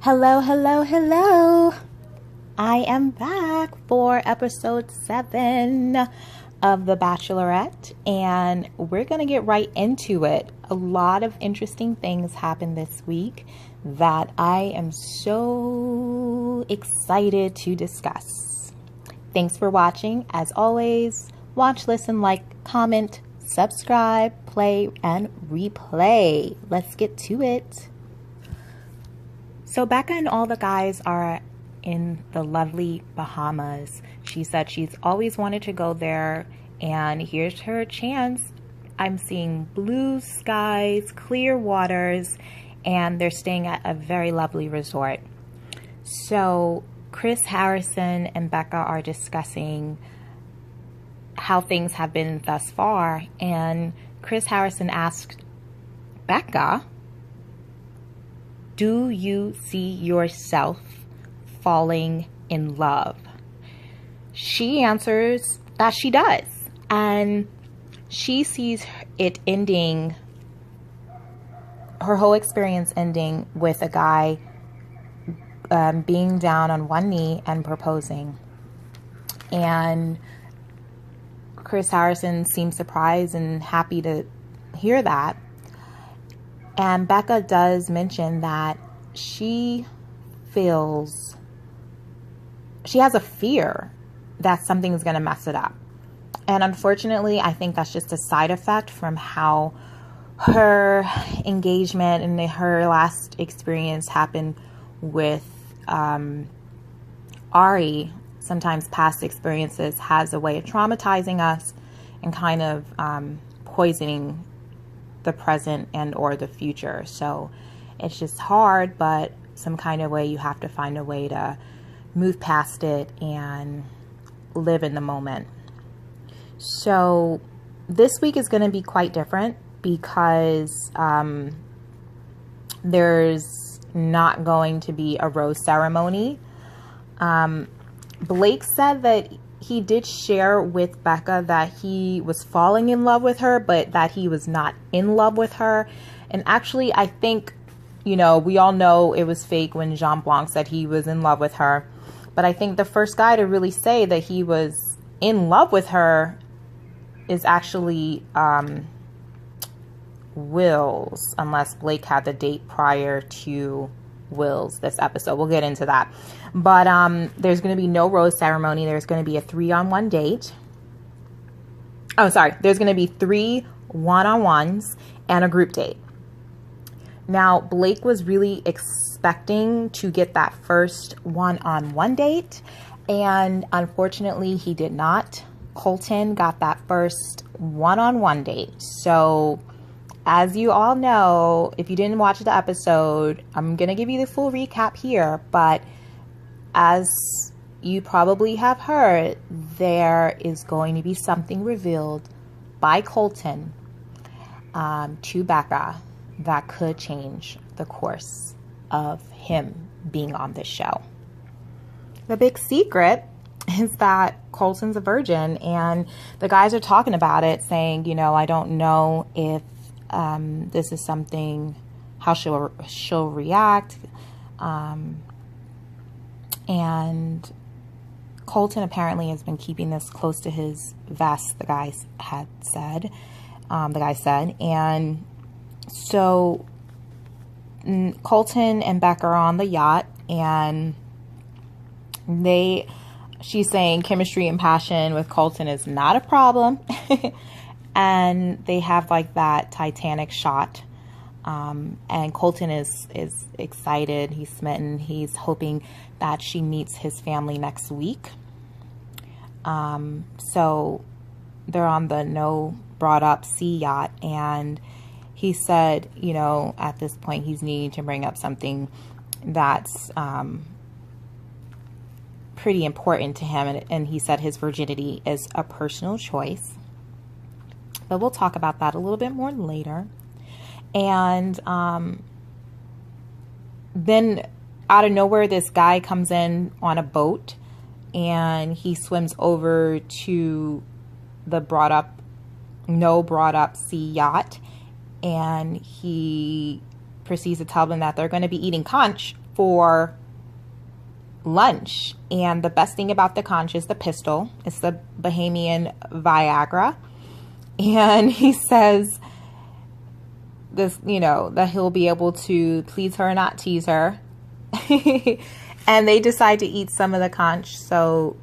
Hello, hello, hello. I am back for episode 7 of The Bachelorette, and we're going to get right into it. A lot of interesting things happened this week that I am so excited to discuss. Thanks for watching. As always, watch, listen, like, comment, subscribe, play, and replay. Let's get to it. So Becca and all the guys are in the lovely Bahamas. She said she's always wanted to go there, and here's her chance. I'm seeing blue skies, clear waters, and they're staying at a very lovely resort. So Chris Harrison and Becca are discussing how things have been thus far, and Chris Harrison asked Becca, do you see yourself falling in love? She answers that she does. And she sees it ending, her whole experience ending with a guy being down on one knee and proposing. And Chris Harrison seems surprised and happy to hear that. And Becca does mention that she has a fear that something's going to mess it up. And unfortunately, I think that's just a side effect from how her engagement and her last experience happened with Ari. Sometimes past experiences has a way of traumatizing us and kind of poisoning the present and or the future. So it's just hard, but some kind of way you have to find a way to move past it and live in the moment. So this week is going to be quite different because there's not going to be a rose ceremony. Blake said that he did share with Becca that he was falling in love with her, but that he was not in love with her. And actually, I think, we all know it was fake when Jean Blanc said he was in love with her. But I think the first guy to really say that he was in love with her is actually Wills, unless Blake had the date prior to Wills this episode. We'll get into that. But there's going to be no rose ceremony. There's going to be a 3-on-1 date. Oh, sorry. There's going to be 3 one-on-ones and a group date. Now, Blake was really expecting to get that first one-on-one date, and unfortunately, he did not. Colton got that first one-on-one date. So, as you all know, if you didn't watch the episode, I'm going to give you the full recap here, but as you probably have heard, there is going to be something revealed by Colton to Becca that could change the course of him being on this show. The big secret is that Colton's a virgin, and the guys are talking about it, saying, I don't know if this is something, how she'll react. And Colton apparently has been keeping this close to his vest, the guy said. And so Colton and Becca are on the yacht, and she's saying chemistry and passion with Colton is not a problem. And they have like that Titanic shot. And Colton is excited. He's smitten. He's hoping that she meets his family next week. So they're on the no brought up sea yacht, and he said, at this point he's needing to bring up something that's pretty important to him. And he said his virginity is a personal choice. But we'll talk about that a little bit more later. And then out of nowhere, this guy comes in on a boat, and he swims over to the no brought up sea yacht, and he proceeds to tell them that they're going to be eating conch for lunch. And the best thing about the conch is the pistol. It's the Bahamian Viagra. And he says this, you know, that he'll be able to please her, not tease her. And they decide to eat some of the conch. So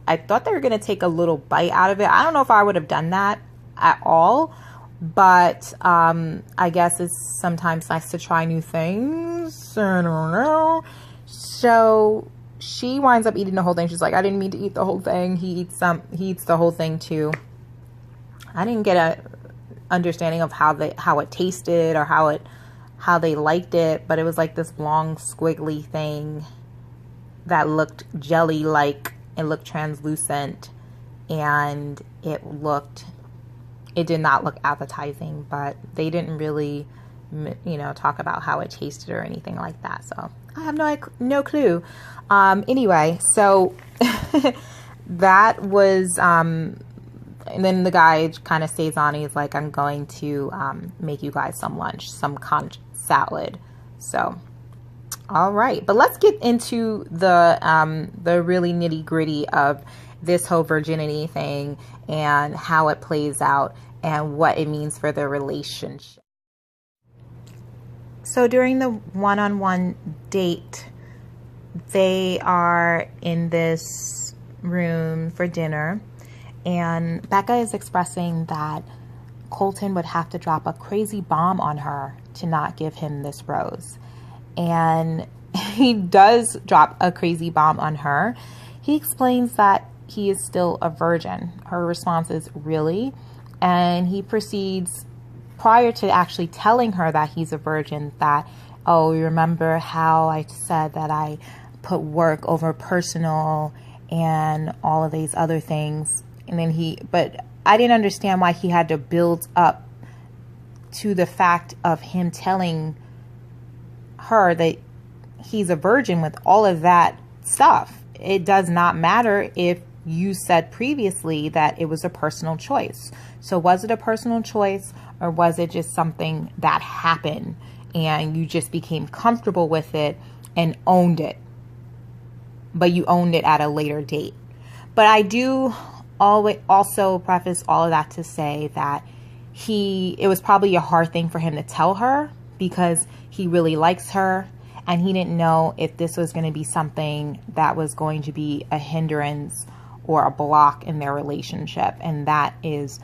I thought they were going to take a little bite out of it. I don't know if I would have done that at all. But I guess it's sometimes nice to try new things. I don't know. So she winds up eating the whole thing. She's like, I didn't mean to eat the whole thing. He eats the whole thing too. I didn't get a understanding of how it tasted or how they liked it, but it was like this long squiggly thing that looked jelly-like. It looked translucent, and it did not look appetizing, but they didn't really, you know, talk about how it tasted or anything like that. So I have no clue. Anyway, so that was, and then the guy kind of stays on. He's like, I'm going to make you guys some lunch, some conch salad. So, all right. But let's get into the really nitty gritty of this whole virginity thing and how it plays out and what it means for their relationship. So during the one-on-one date, they are in this room for dinner, and Becca is expressing that Colton would have to drop a crazy bomb on her to not give him this rose. And he does drop a crazy bomb on her. He explains that he is still a virgin. Her response is, really? And he proceeds, prior to actually telling her that he's a virgin, that, oh, you remember how I said that I put work over personal and all of these other things. And then but I didn't understand why he had to build up to the fact of him telling her that he's a virgin with all of that stuff. It does not matter if you said previously that it was a personal choice. So was it a personal choice, or was it just something that happened and you just became comfortable with it and owned it? But you owned it at a later date. But I do also preface all of that to say that it was probably a hard thing for him to tell her, because he really likes her, and he didn't know if this was going to be something that was going to be a hindrance or a block in their relationship. And that is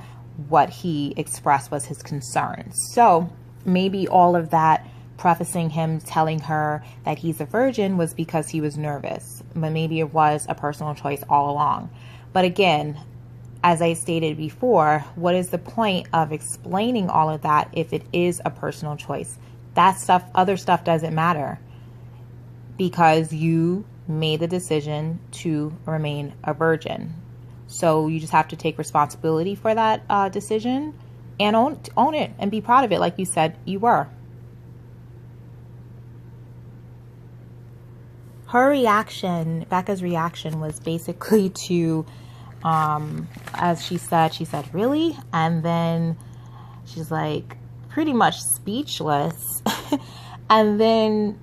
what he expressed was his concerns. So maybe all of that prefacing him telling her that he's a virgin was because he was nervous, but maybe it was a personal choice all along. But again, as I stated before, what is the point of explaining all of that if it is a personal choice? That stuff, other stuff doesn't matter, because you made the decision to remain a virgin. So you just have to take responsibility for that decision and own it and be proud of it, like you said you were. Her reaction, Becca's reaction, was basically to, as she said, really? And then she's like pretty much speechless. And then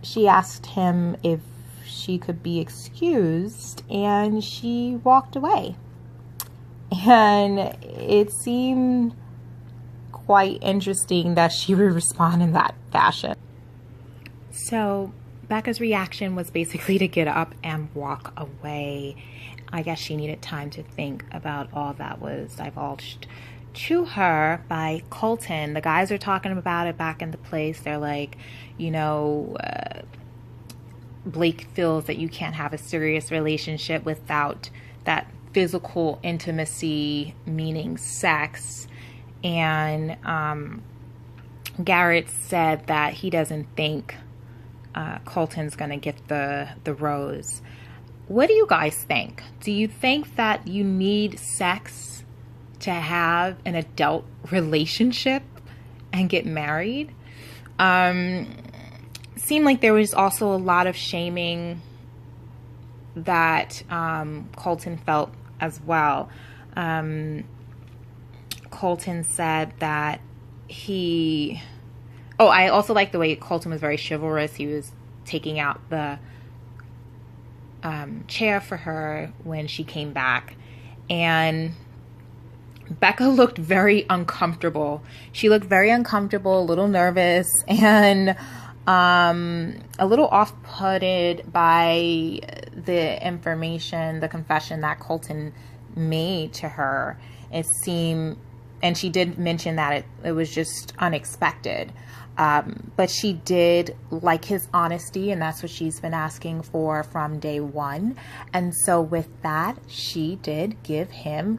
she asked him if she could be excused, and she walked away. And it seemed quite interesting that she would respond in that fashion. So Becca's reaction was basically to get up and walk away. I guess she needed time to think about all that was divulged to her by Colton. The guys are talking about it back in the place. They're like, you know, Blake feels that you can't have a serious relationship without that physical intimacy, meaning sex. And Garrett said that he doesn't think Colton's going to get the rose. What do you guys think? Do you think that you need sex to have an adult relationship and get married? Seemed like there was also a lot of shaming that Colton felt as well. Colton said that I also like the way Colton was very chivalrous. He was taking out the chair for her when she came back. And Becca looked very uncomfortable. She looked very uncomfortable, a little nervous, and a little off-putted by the information, the confession that Colton made to her. It seemed, and she did mention that it was just unexpected. But she did like his honesty, and that's what she's been asking for from day one. And so with that, she did give him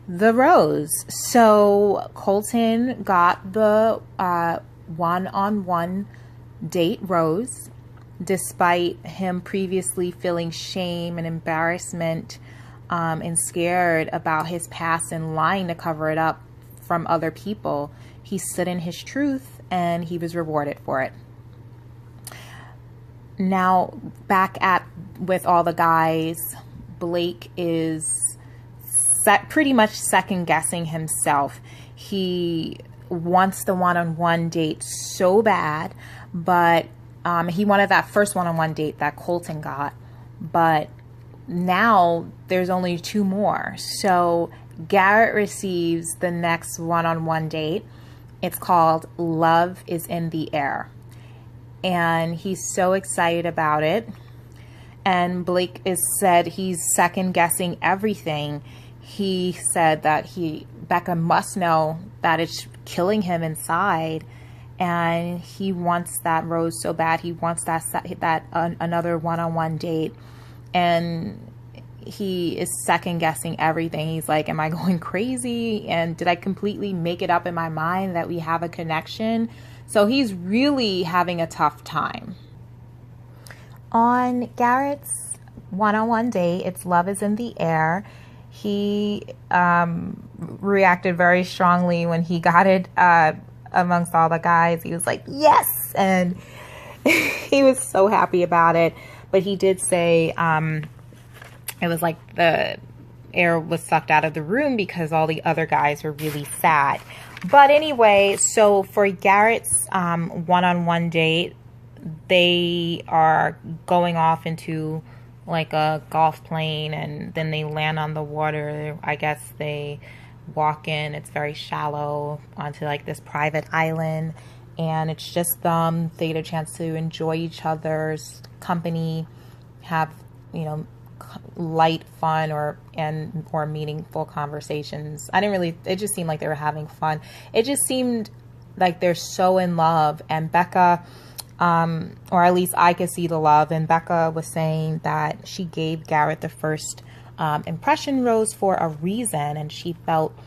the rose. So Colton got the one-on-one date rose, despite him previously feeling shame and embarrassment and scared about his past and lying to cover it up from other people. He stood in his truth and he was rewarded for it. Now back at with all the guys, Blake is pretty much second guessing himself. He wants the one-on-one date so bad, but he wanted that first one-on-one date that Colton got, but now there's only 2 more. So Garrett receives the next one-on-one date. It's called Love is in the Air, and he's so excited about it. And Blake said he's second guessing everything. He said that Becca must know that it's killing him inside, and he wants that rose so bad. He wants that another one-on-one date, and he is second guessing everything. He's like, am I going crazy? And did I completely make it up in my mind that we have a connection? So he's really having a tough time. On Garrett's one-on-one date, it's Love is in the Air. He reacted very strongly when he got it amongst all the guys. He was like, yes! And he was so happy about it. But he did say it was like the air was sucked out of the room because all the other guys were really sad. But anyway, so for Garrett's one-on-one date, they are going off into like a golf plane, and then they land on the water. I guess they walk in, it's very shallow, onto like this private island, and it's just them. They get a chance to enjoy each other's company, have, you know, light fun or meaningful conversations. It just seemed like they were having fun. It just seemed like they're so in love. And Becca, or at least I could see the love, and Becca was saying that she gave Garrett the first impression rose for a reason, and she felt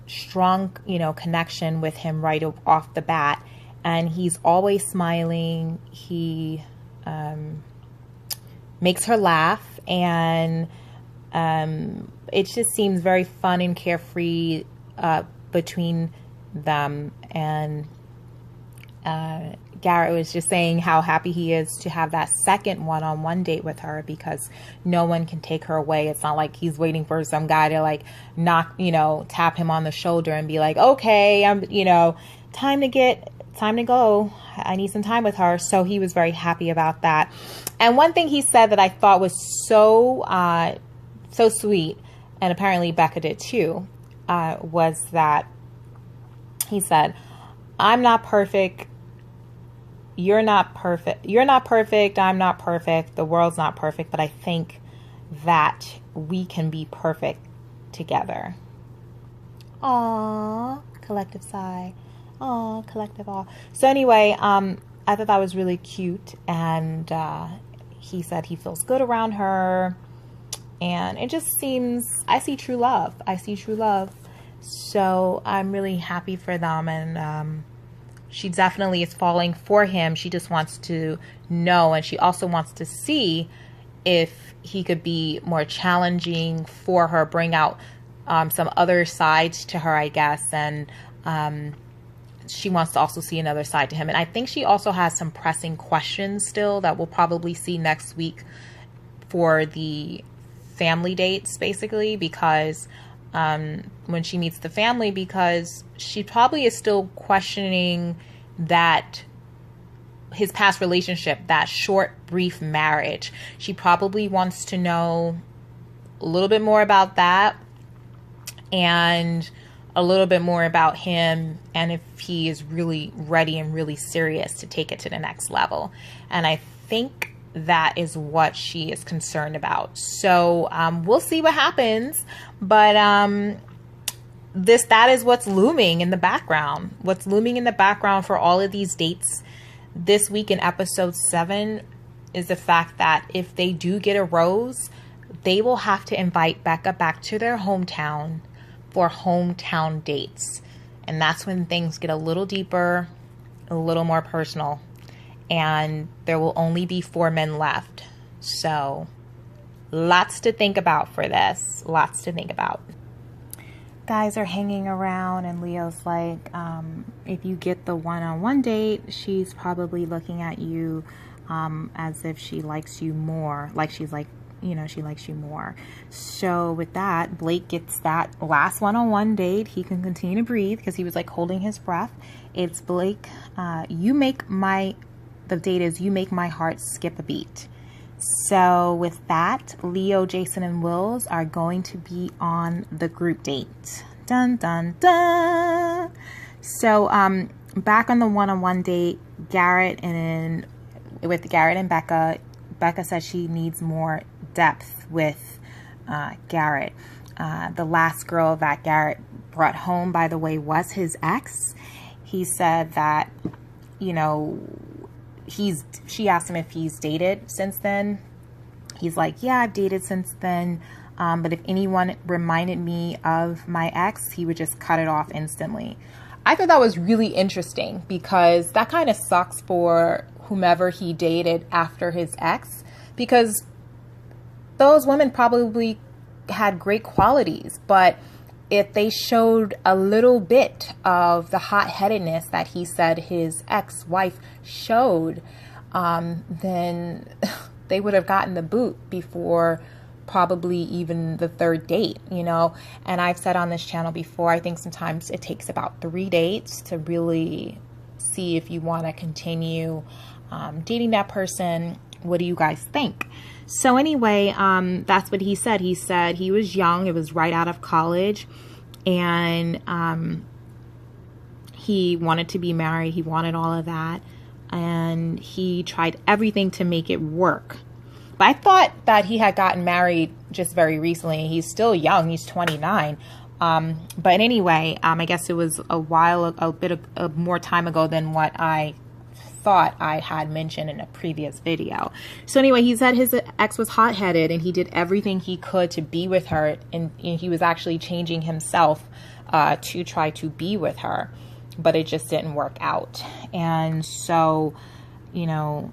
strong, you know, connection with him right off the bat. And he's always smiling. He makes her laugh, and it just seems very fun and carefree between them. And Garrett was just saying how happy he is to have that second one-on-one date with her, because no one can take her away. It's not like he's waiting for some guy to like tap him on the shoulder and be like, okay, time to go. I need some time with her. So he was very happy about that. And one thing he said that I thought was so sweet, and apparently Becca did too, was that he said, I'm not perfect. You're not perfect. You're not perfect. I'm not perfect. The world's not perfect. But I think that we can be perfect together. Aww. Collective sigh. Aww. Collective awe. So anyway, I thought that was really cute. And he said he feels good around her. And it just seems, I see true love. I see true love. So I'm really happy for them. And she definitely is falling for him. She just wants to know, and she also wants to see if he could be more challenging for her, bring out some other sides to her, I guess. And she wants to also see another side to him. And I think she also has some pressing questions still that we'll probably see next week for the family dates, basically, because when she meets the family, because she probably is still questioning that his past relationship, that short, brief marriage. She probably wants to know a little bit more about that and a little bit more about him and if he is really ready and really serious to take it to the next level. And I think that is what she is concerned about. So we'll see what happens. But that is what's looming in the background. What's looming in the background for all of these dates this week in episode 7 is the fact that if they do get a rose, they will have to invite Becca back to their hometown for hometown dates. And that's when things get a little deeper, a little more personal. And there will only be 4 men left. So lots to think about for this. Lots to think about. Guys are hanging around and Leo's like, if you get the one-on-one date, she's probably looking at you as if she likes you more. Like she's like, you know, she likes you more. So with that, Blake gets that last one-on-one date. He can continue to breathe because he was like holding his breath. It's Blake, the date is you make my heart skip a beat. So with that, Leo, Jason, and Wills are going to be on the group date. Dun, dun, dun. So back on the one-on-one date, with Garrett and Becca, Becca says she needs more depth with Garrett. The last girl that Garrett brought home, by the way, was his ex. He said that, you know, she asked him if he's dated since then. He's like, yeah, I've dated since then. But if anyone reminded me of my ex, he would just cut it off instantly. I thought that was really interesting because that kind of sucks for whomever he dated after his ex, because those women probably had great qualities, but if they showed a little bit of the hot-headedness that he said his ex-wife showed, then they would have gotten the boot before probably even the 3rd date, you know. And I've said on this channel before, I think sometimes it takes about 3 dates to really see if you want to continue dating that person. What do you guys think? So anyway, that's what he said. He said he was young. It was right out of college. And he wanted to be married. He wanted all of that. And he tried everything to make it work. But I thought that he had gotten married just very recently. He's still young. He's 29. But anyway, I guess it was a bit more time ago than what I thought I had mentioned in a previous video. So anyway, he said his ex was hot-headed and he did everything he could to be with her, and he was actually changing himself to try to be with her, but it just didn't work out. And so, you know,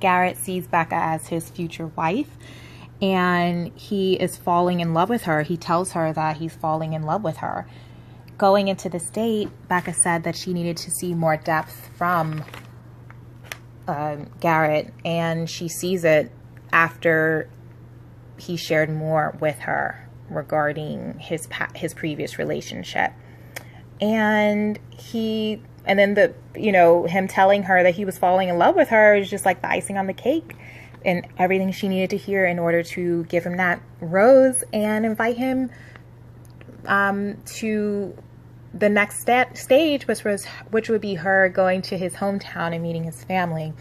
Garrett sees Becca as his future wife, and he is falling in love with her. He tells her that he's falling in love with her. Going into this date, Becca said that she needed to see more depth from Garrett, and she sees it after he shared more with her regarding his previous relationship. And then him telling her that he was falling in love with her is just like the icing on the cake, and everything she needed to hear in order to give him that rose and invite him to the next stage, which would be her going to his hometown and meeting his family.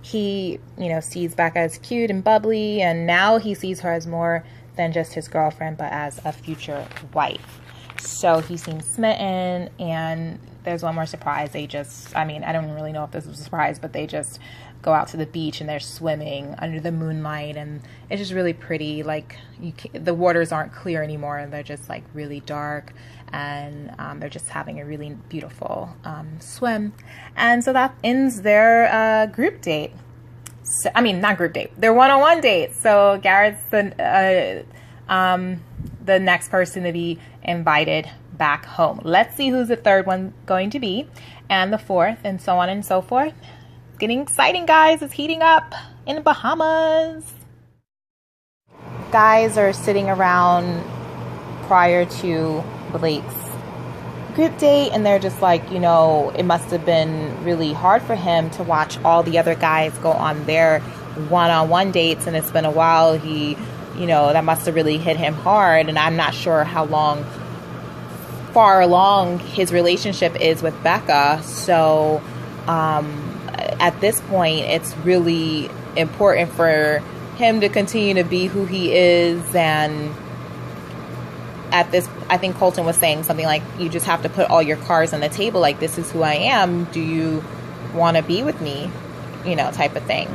He, sees Becca as cute and bubbly, and now he sees her as more than just his girlfriend, but as a future wife. So he seems smitten, and there's one more surprise. I don't really know if this was a surprise, but they just go out to the beach and they're swimming under the moonlight, and it's just really pretty. Like, the waters aren't clear anymore, and they're just like really dark, and they're just having a really beautiful swim. And so that ends their group date. So, not group date, their one-on-one date. So Garrett's the next person to be invited back home. Let's see who's the third one going to be, and the fourth, and so on and so forth. It's getting exciting, guys. It's heating up in the Bahamas. guys are sitting around prior to Blake's group date, and they're just like, you know, it must have been really hard for him to watch all the other guys go on their one-on-one dates, and it's been a while. He, you know, that must have really hit him hard, and I'm not sure how far along his relationship is with Becca. So at this point, it's really important for him to continue to be who he is. And at this, I think Colton was saying something like, you just have to put all your cards on the table, like, this is who I am, do you want to be with me, you know, type of thing.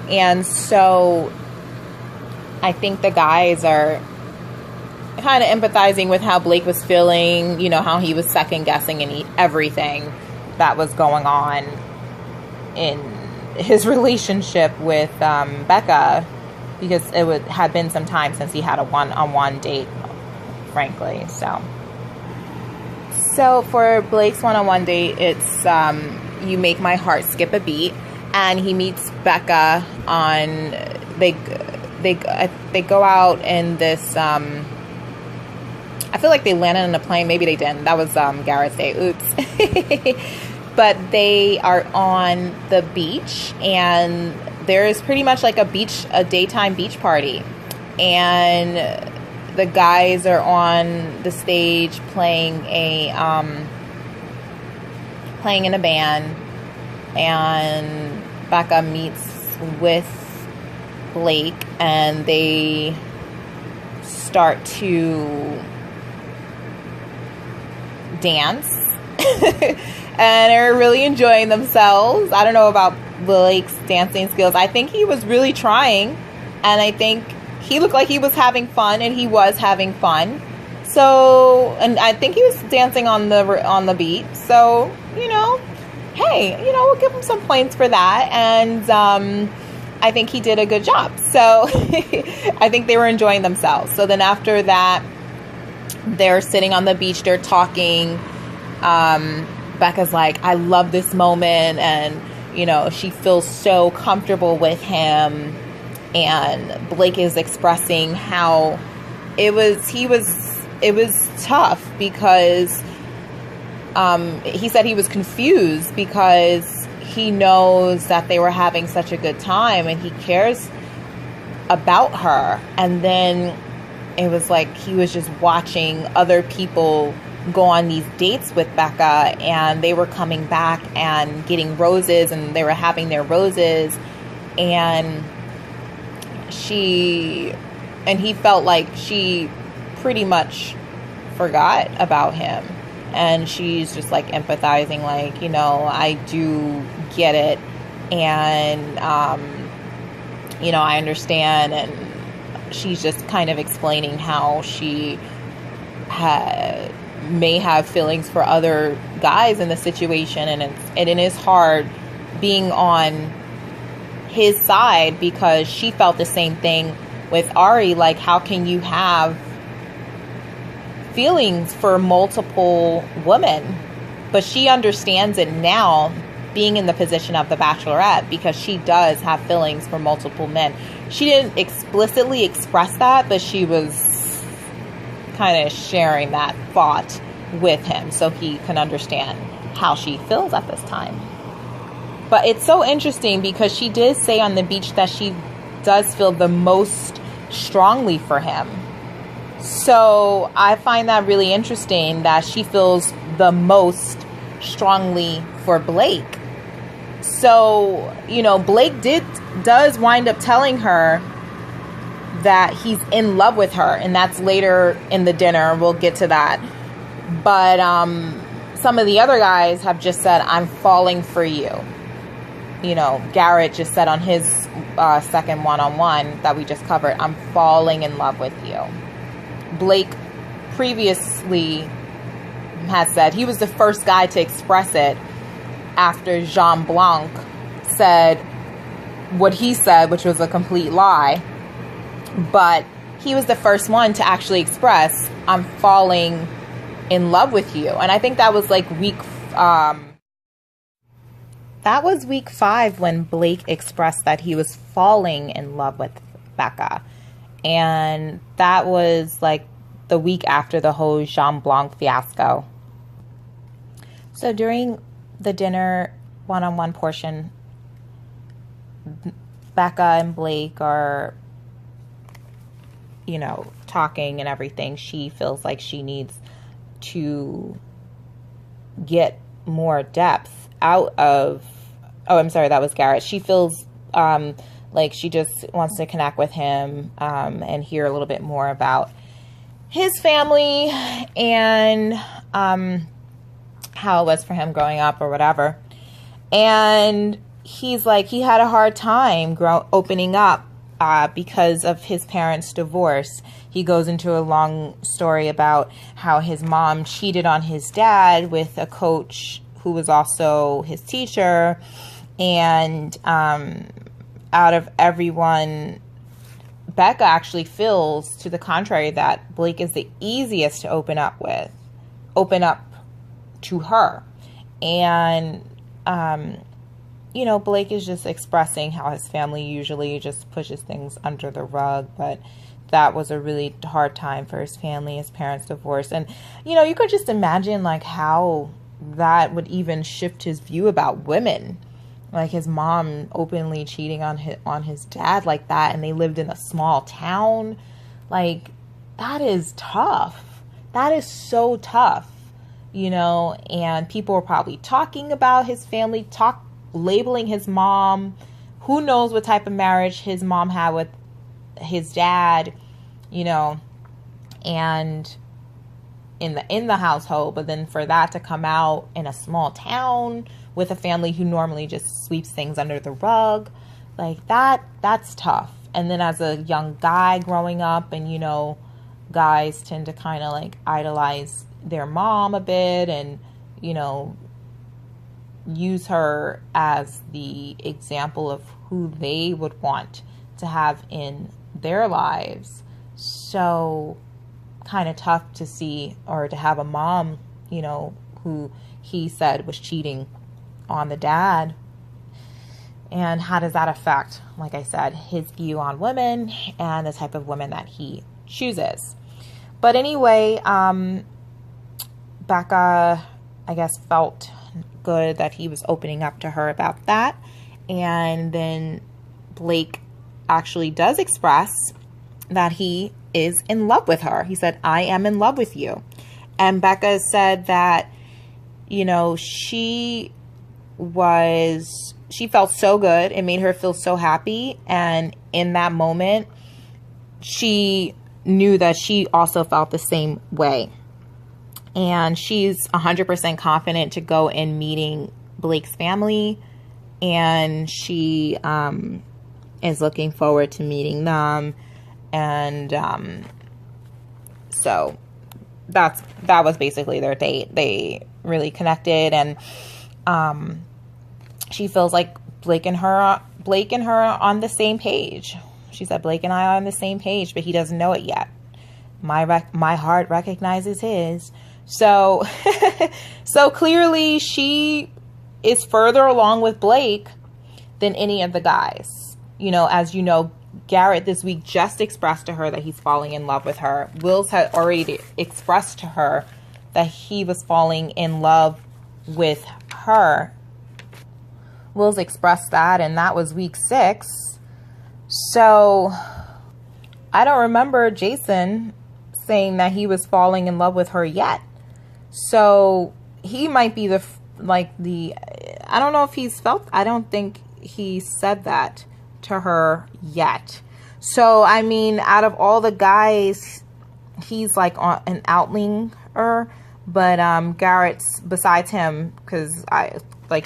And so I think the guys are kind of empathizing with how Blake was feeling, you know, how he was second guessing and everything that was going on in his relationship with Becca, because it had been some time since he had a one-on-one date, frankly. So for Blake's one-on-one date, it's You Make My Heart Skip a Beat, and he meets Becca on, they go out in this, I feel like they landed on a plane. Maybe they didn't. That was Garrett's day. Oops. But they are on the beach, and there is pretty much like a daytime beach party. And the guys are on the stage playing in a band, and Becca meets with Blake, and they start to dance. And they're really enjoying themselves. I don't know about Blake's dancing skills. I think he was really trying, and I think he looked like he was having fun, and he was having fun. So, and I think he was dancing on the beat. So, you know, hey, you know, we'll give him some points for that. And I think he did a good job. So I think they were enjoying themselves. So then after that, they're sitting on the beach, they're talking. Becca's like, I love this moment, and, you know, she feels so comfortable with him. And Blake is expressing how it was tough, because he said he was confused because he knows that they were having such a good time and he cares about her. And then it was like he was just watching other people go on these dates with Becca, and they were coming back and getting roses, and they were having their roses, and he felt like she pretty much forgot about him. And she's just like empathizing, like, you know, I do get it, and you know, I understand. And she's just kind of explaining how she may have feelings for other guys in the situation, and it is hard being on his side, because she felt the same thing with Ari. Like, how can you have feelings for multiple women? But she understands it now, being in the position of the Bachelorette, because she does have feelings for multiple men. She didn't explicitly express that, but she was kind of sharing that thought with him so he can understand how she feels at this time. But it's so interesting, because she did say on the beach that she does feel the most strongly for him. So I find that really interesting, that she feels the most strongly for Blake. So, you know, Blake does wind up telling her that he's in love with her, and that's later in the dinner. We'll get to that. But some of the other guys have just said, I'm falling for you. You know, Garrett just said on his second one-on-one that we just covered, I'm falling in love with you. Blake previously has said, he was the first guy to express it after Jean Blanc said what he said, which was a complete lie. But he was the first one to actually express, I'm falling in love with you. And I think that was like week 5 when Blake expressed that he was falling in love with Becca. And that was like the week after the whole Jean Blanc fiasco. So during the dinner one-on-one portion, Becca and Blake are, you know, talking and everything. She feels like she needs to get more depth out of, oh, I'm sorry, that was Garrett. She feels like she just wants to connect with him and hear a little bit more about his family and how it was for him growing up or whatever. And he's like, he had a hard time opening up because of his parents' divorce. He goes into a long story about how his mom cheated on his dad with a coach who was also his teacher. And out of everyone, Becca actually feels to the contrary, that Blake is the easiest to open up to her. And you know, Blake is just expressing how his family usually just pushes things under the rug, but that was a really hard time for his family, his parents' divorce. And, you know, you could just imagine like how that would even shift his view about women. Like his mom openly cheating on his dad like that, and they lived in a small town. Like, that is tough. That is so tough, you know, and people were probably talking about his family, labeling his mom. Who knows what type of marriage his mom had with his dad, you know, and in the household. But then for that to come out in a small town with a family who normally just sweeps things under the rug, like that's tough. And then as a young guy growing up, and, you know, guys tend to kind of like idolize their mom a bit and, you know, use her as the example of who they would want to have in their lives. So kind of tough to see, or to have a mom, you know, who he said was cheating on the dad. And how does that affect, like I said, his view on women and the type of women that he chooses? But anyway, Becca, I guess, felt good that he was opening up to her about that. And then Blake actually does express that he is in love with her. He said, "I am in love with you." And Becca said that, you know, she felt so good. It made her feel so happy. And in that moment, she knew that she also felt the same way. And she's 100% confident to go in meeting Blake's family. And she is looking forward to meeting them. And so that was basically their date. They really connected. And she feels like Blake and her are on the same page. She said, "Blake and I are on the same page, but he doesn't know it yet. My heart recognizes his." So, so clearly she is further along with Blake than any of the guys. You know, as you know, Garrett this week just expressed to her that he's falling in love with her. Wills had already expressed to her that he was falling in love with her. Wills expressed that, and that was week 6. So I don't remember Jason saying that he was falling in love with her yet. So he might be I don't know if he's I don't think he said that to her yet. So, I mean, out of all the guys, he's like an outlier. But Garrett's, besides him, because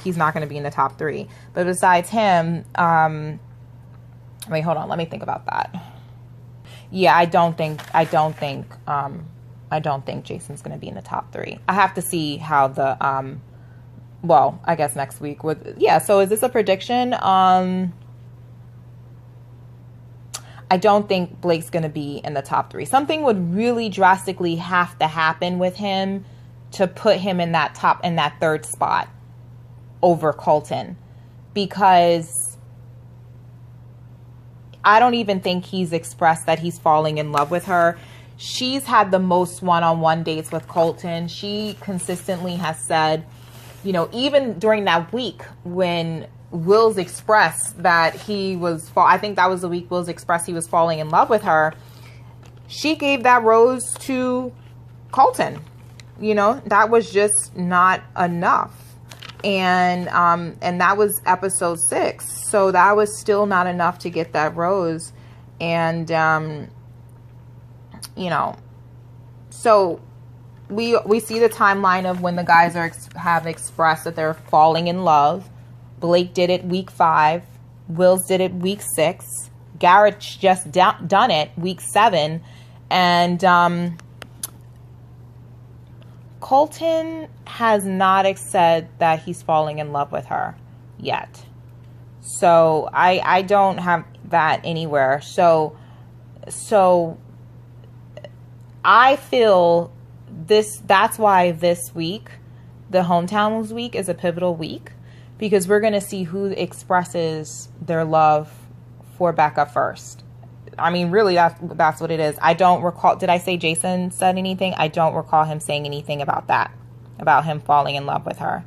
he's not going to be in the top 3. But besides him, wait, hold on, let me think about that. Yeah, I don't think Jason's going to be in the top 3. I have to see how the well, I guess next week would. Yeah, so is this a prediction? I don't think Blake's going to be in the top 3. Something would really drastically have to happen with him to put him in that 3rd spot over Colton, because I don't even think he's expressed that he's falling in love with her. She's had the most one-on-one dates with Colton. She consistently has said, you know, even during that week when Wills expressed that he was, I think that was the week Wills expressed he was falling in love with her, she gave that rose to Colton. You know, that was just not enough. And that was episode 6. So that was still not enough to get that rose. And, you know, so we see the timeline of when the guys have expressed that they're falling in love. Blake did it week 5. Wills did it week 6. Garrett's just done it week 7. And Colton has not said that he's falling in love with her yet. So I don't have that anywhere. So I feel that's why this week, the Hometowns week, is a pivotal week, because we're going to see who expresses their love for Becca first. I mean, really, that's what it is. I don't recall. Did I say Jason said anything? I don't recall him saying anything about that, about him falling in love with her.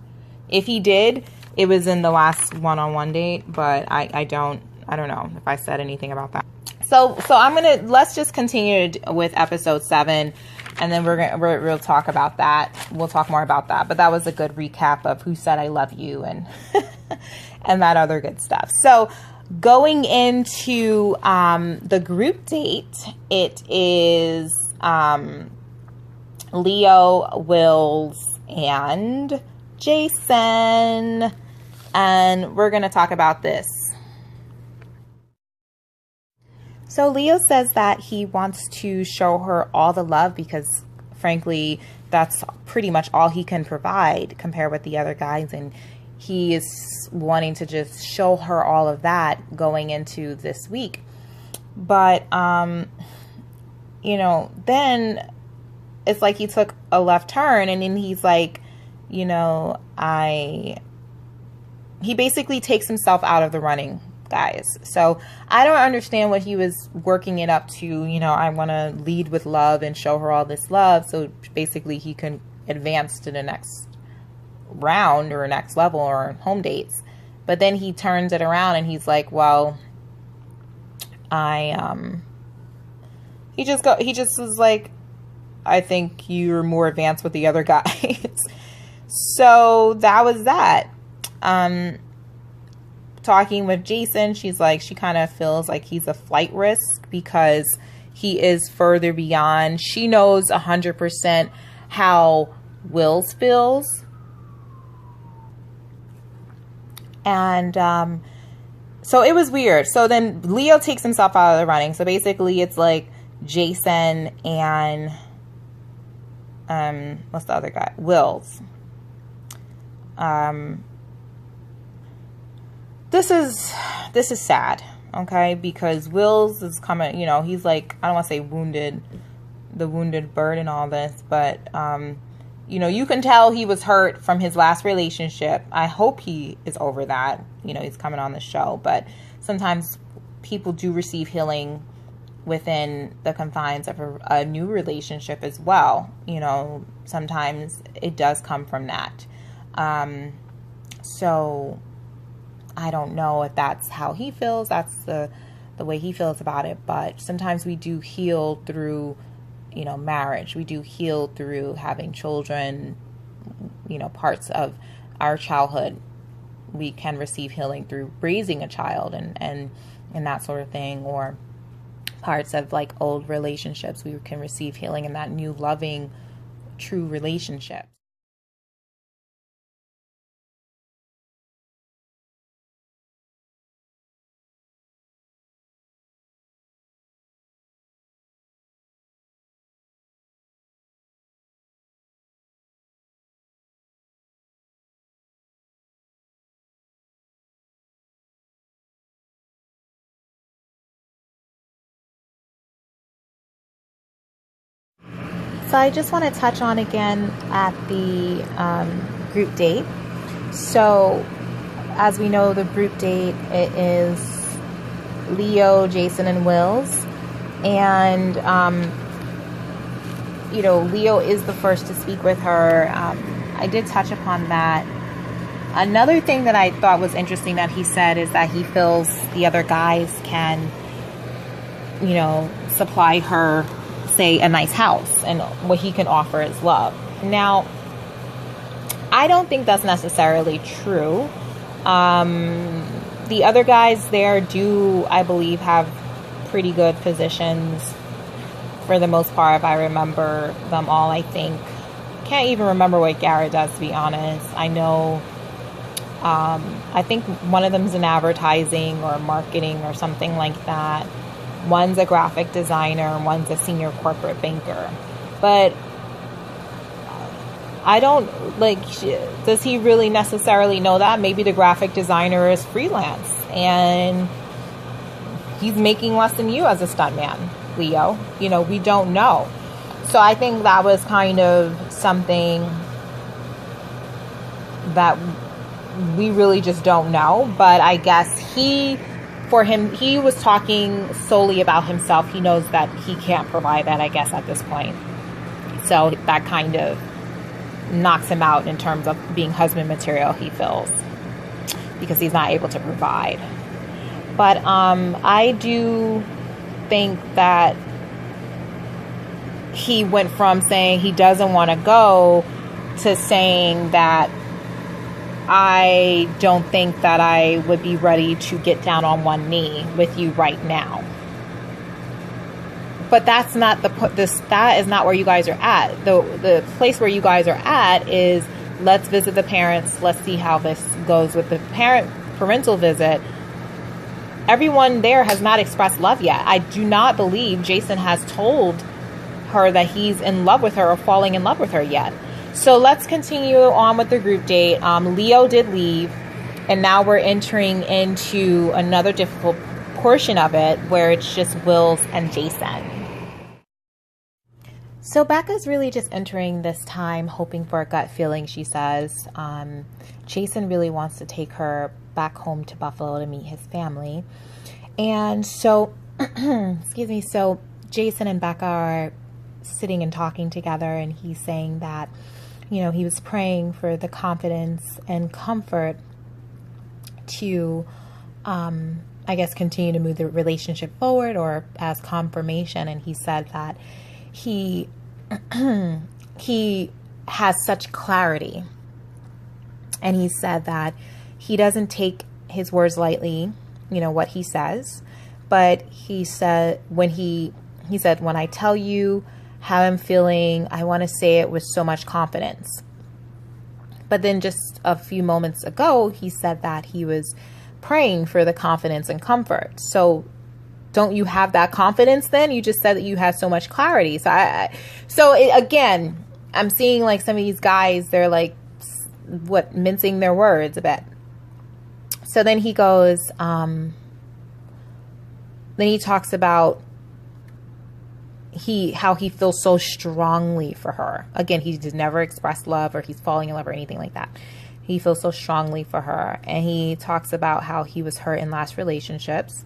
If he did, it was in the last one-on-one date, but I don't know if I said anything about that. So let's just continue with episode 7, and then we'll talk about that. We'll talk more about that. But that was a good recap of who said I love you and and that other good stuff. So going into the group date, it is Leo, Wills, and Jason. And we're going to talk about this. So Leo says that he wants to show her all the love because, frankly, that's pretty much all he can provide compared with the other guys. And he is wanting to just show her all of that going into this week. But, you know, then it's like he took a left turn, and then he's like, you know, he basically takes himself out of the running, guys. So I don't understand what he was working it up to. You know, I want to lead with love and show her all this love, so basically he can advance to the next round or next level or home dates. But then he turns it around and he's like, well, he just was like, I think you're more advanced with the other guys. So that was that. Talking with Jason, she's like, she kind of feels like he's a flight risk because he is further beyond. She knows 100% how Wills feels. And so it was weird. So then Leo takes himself out of the running. So basically it's like Jason and what's the other guy? Wills. This is sad, okay? Because Wills is coming, you know, he's like, I don't want to say the wounded bird and all this, but you know, you can tell he was hurt from his last relationship. I hope he is over that. You know, he's coming on the show, but sometimes people do receive healing within the confines of a new relationship as well. You know, sometimes it does come from that. So I don't know if that's how he feels. That's the way he feels about it. But sometimes we do heal through, you know, marriage. We do heal through having children, you know, parts of our childhood. We can receive healing through raising a child and that sort of thing, or parts of like old relationships. We can receive healing in that new loving, true relationship. So I just want to touch on again at the group date. So as we know, the group date, it is Leo, Jason, and Wills. And, you know, Leo is the first to speak with her. I did touch upon that. Another thing that I thought was interesting that he said is that he feels the other guys can, you know, supply her, say, a nice house, and what he can offer is love. Now, I don't think that's necessarily true. The other guys there do, I believe, have pretty good positions for the most part, if I remember them all. I think, can't even remember what Garrett does, to be honest. I know, I think one of them's in advertising or marketing or something like that. One's a graphic designer and one's a senior corporate banker. But I don't, like, does he really necessarily know that? Maybe the graphic designer is freelance and he's making less than you as a stuntman, Leo. You know, we don't know. So I think that was kind of something that we really just don't know. But I guess for him, he was talking solely about himself. He knows that he can't provide that, I guess, at this point. So that kind of knocks him out in terms of being husband material, he feels, because he's not able to provide. But I do think that he went from saying he doesn't want to go to saying that I don't think that I would be ready to get down on one knee with you right now. But that's not that is not where you guys are at. The place where you guys are at is, let's visit the parents. Let's see how this goes with the parental visit. Everyone there has not expressed love yet. I do not believe Jason has told her that he's in love with her or falling in love with her yet. So let's continue on with the group date. Leo did leave, and now we're entering into another difficult portion of it where it's just Wills and Jason. So Becca's really just entering this time hoping for a gut feeling, she says. Jason really wants to take her back home to Buffalo to meet his family. And so, excuse me, so Jason and Becca are sitting and talking together, and he's saying that, you know, he was praying for the confidence and comfort to, I guess, continue to move the relationship forward, or as confirmation. And he said that he has such clarity, and he said that he doesn't take his words lightly, you know, what he says, but he said when I tell you how I'm feeling, I want to say it with so much confidence. But then just a few moments ago, he said that he was praying for the confidence and comfort. So don't you have that confidence then? You just said that you have so much clarity. So again, I'm seeing like some of these guys, they're like, mincing their words a bit. So then he goes, then he talks about how he feels so strongly for her. Again, he just never expressed love or he's falling in love or anything like that. He feels so strongly for her. And he talks about how he was hurt in last relationships,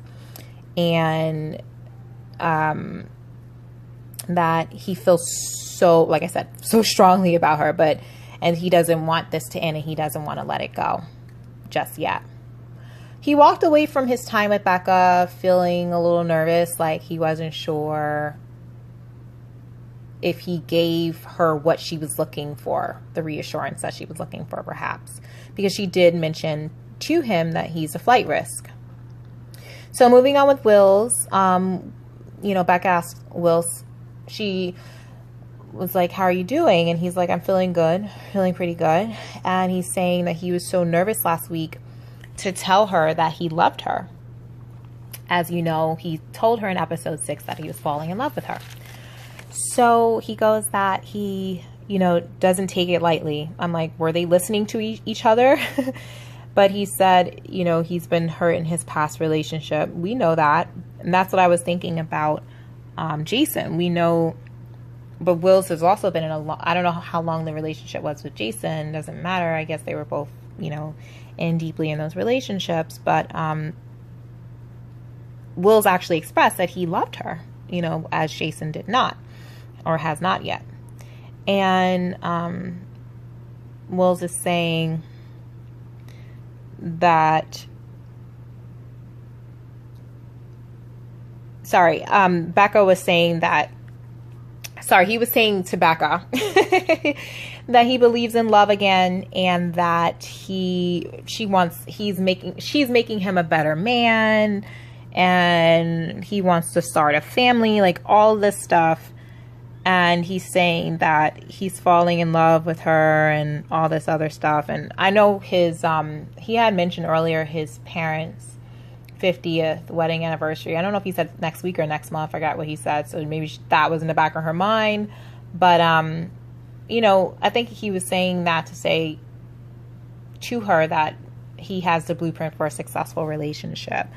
and that he feels so, like I said, so strongly about her, and he doesn't want this to end, and he doesn't want to let it go just yet. He walked away from his time with Becca feeling a little nervous, like he wasn't sure if he gave her what she was looking for, the reassurance that she was looking for, perhaps, because she did mention to him that he's a flight risk. So moving on with Wills, you know, Becca asked Wills, she was like, how are you doing? And he's like, I'm feeling good, feeling pretty good. And he's saying that he was so nervous last week to tell her that he loved her. As you know, he told her in episode 6 that he was falling in love with her. So he goes that he, you know, doesn't take it lightly. I'm like, were they listening to each other? But he said, you know, he's been hurt in his past relationship. We know that. And that's what I was thinking about Jason. We know, but Wills has also been in I don't know how long the relationship was with Jason. Doesn't matter. I guess they were both, you know, in deeply in those relationships. But Wills actually expressed that he loved her, you know, as Jason did not, or has not yet. And Wills is saying that, Becca was saying that, he was saying to Becca that he believes in love again, and that she's making him a better man, and he wants to start a family, like all this stuff. And he's saying that he's falling in love with her and all this other stuff. And I know his, he had mentioned earlier his parents' 50th wedding anniversary. I don't know if he said next week or next month. I forgot what he said. So maybe that was in the back of her mind. But, you know, I think he was saying that to say to her that he has the blueprint for a successful relationship.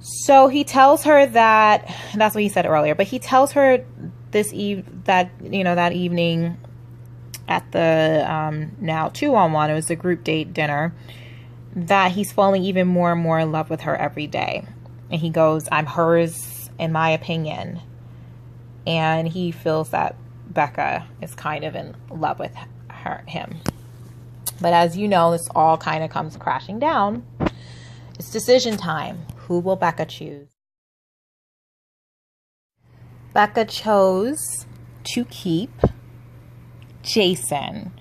So he tells her that, that's what he said earlier, but he tells her that evening at the now 2-on-1, it was a group date dinner, that he's falling even more and more in love with her every day. And he goes, I'm hers in my opinion. And he feels that Becca is kind of in love with him. But as you know, this all kind of comes crashing down. It's decision time. Who will Becca choose? Becca chose to keep Jason.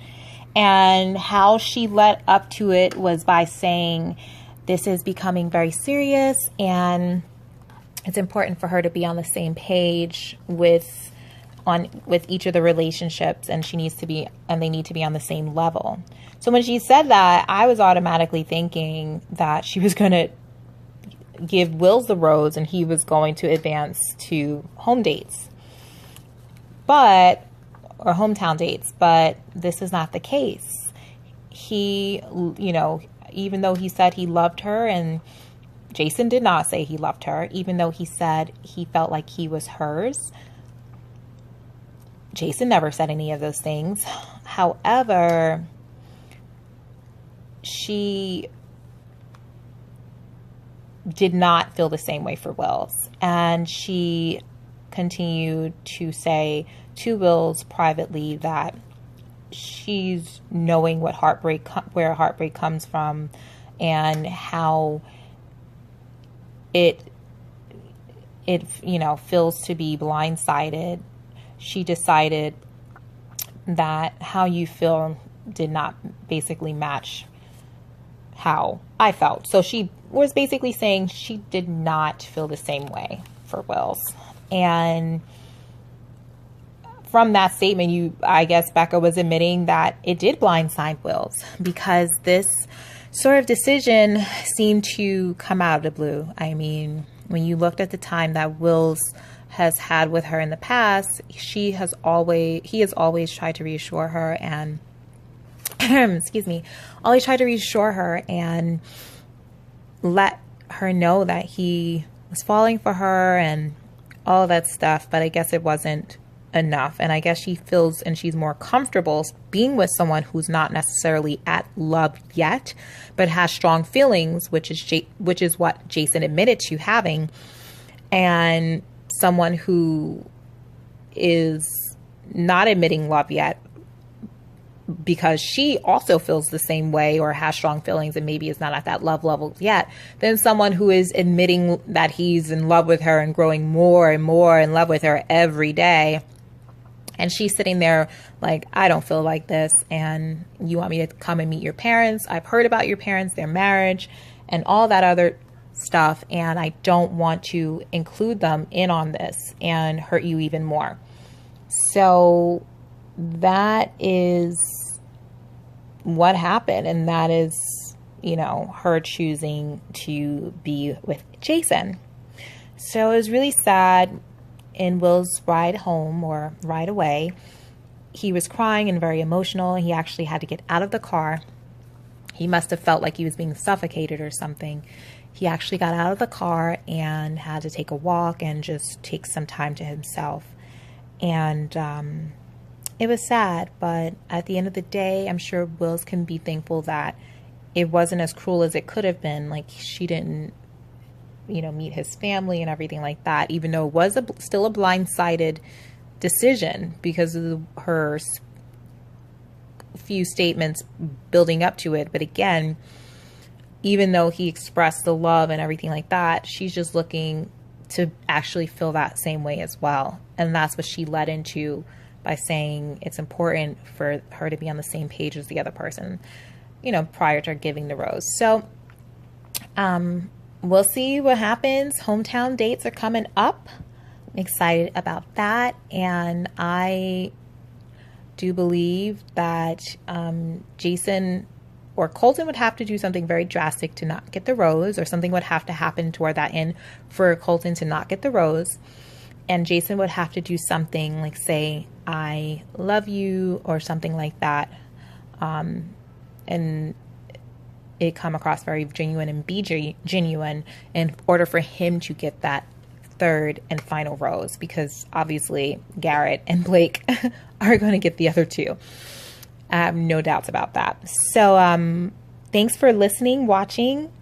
And how she led up to it was by saying, this is becoming very serious, and it's important for her to be on the same page with each of the relationships, and they need to be on the same level. So when she said that, I was automatically thinking that she was going to give Wills the rose and he was going to advance to home dates. Or hometown dates, but this is not the case. He, you know, even though he said he loved her, and Jason did not say he loved her, even though he said he felt like he was hers, Jason never said any of those things. However, she did not feel the same way for Wills, and she continued to say to Wills privately that she's knowing where heartbreak comes from, and how it feels to be blindsided. She decided that how you feel did not basically match how I felt. So she was basically saying she did not feel the same way for Wills. And from that statement, I guess Becca was admitting that it did blindside Wills, because this sort of decision seemed to come out of the blue. I mean, when you looked at the time that Wills has had with her in the past, he has always tried to reassure her and always tried to reassure her and let her know that he was falling for her and all that stuff. But I guess it wasn't enough. And I guess she feels, and she's more comfortable being with someone who's not necessarily at love yet, but has strong feelings, which is what Jason admitted to having, and someone who is not admitting love yet because she also feels the same way or has strong feelings and maybe is not at that love level yet, than someone who is admitting that he's in love with her and growing more and more in love with her every day. And she's sitting there like, I don't feel like this, and you want me to come and meet your parents? I've heard about your parents, their marriage, and all that other stuff, and I don't want to include them in on this and hurt you even more. So that is what happened, and that is, her choosing to be with Jason. So it was really sad. In Will's ride home or ride away, he was crying and very emotional. He actually had to get out of the car. He must have felt like he was being suffocated or something. He actually got out of the car and had to take a walk and just take some time to himself. And it was sad, but at the end of the day, I'm sure Wills can be thankful that it wasn't as cruel as it could have been. Like, she didn't meet his family and everything like that, even though it was still a blindsided decision because of her few statements building up to it. But again, even though he expressed the love and everything like that, she's just looking to actually feel that same way as well. And that's what she led into by saying it's important for her to be on the same page as the other person, prior to giving the rose. So we'll see what happens. Hometown dates are coming up. I'm excited about that. And I do believe that Jason or Colton would have to do something very drastic to not get the rose, or something would have to happen toward that end for Colton to not get the rose. And Jason would have to do something like say, I love you, or something like that. And it come across very genuine and be genuine in order for him to get that third and final rose, because obviously Garrett and Blake are going to get the other two. I have no doubts about that. So thanks for listening, watching.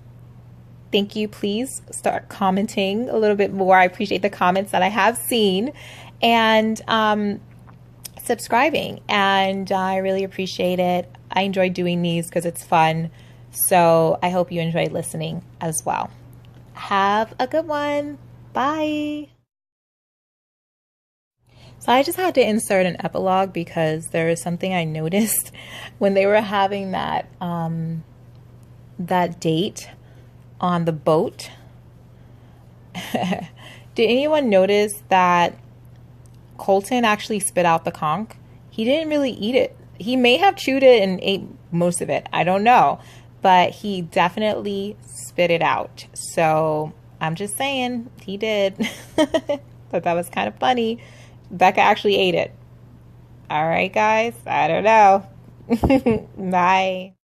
Thank you. Please start commenting a little bit more. I appreciate the comments that I have seen, and subscribing. And I really appreciate it. I enjoy doing these because it's fun. So I hope you enjoyed listening as well. Have a good one. Bye. So I just had to insert an epilogue because there is something I noticed when they were having that that date on the boat. Did anyone notice that Colton actually spit out the conch? He didn't really eat it. He may have chewed it and ate most of it. I don't know. But he definitely spit it out. So I'm just saying, he did. But that was kind of funny. Becca actually ate it. All right, guys. I don't know. Bye.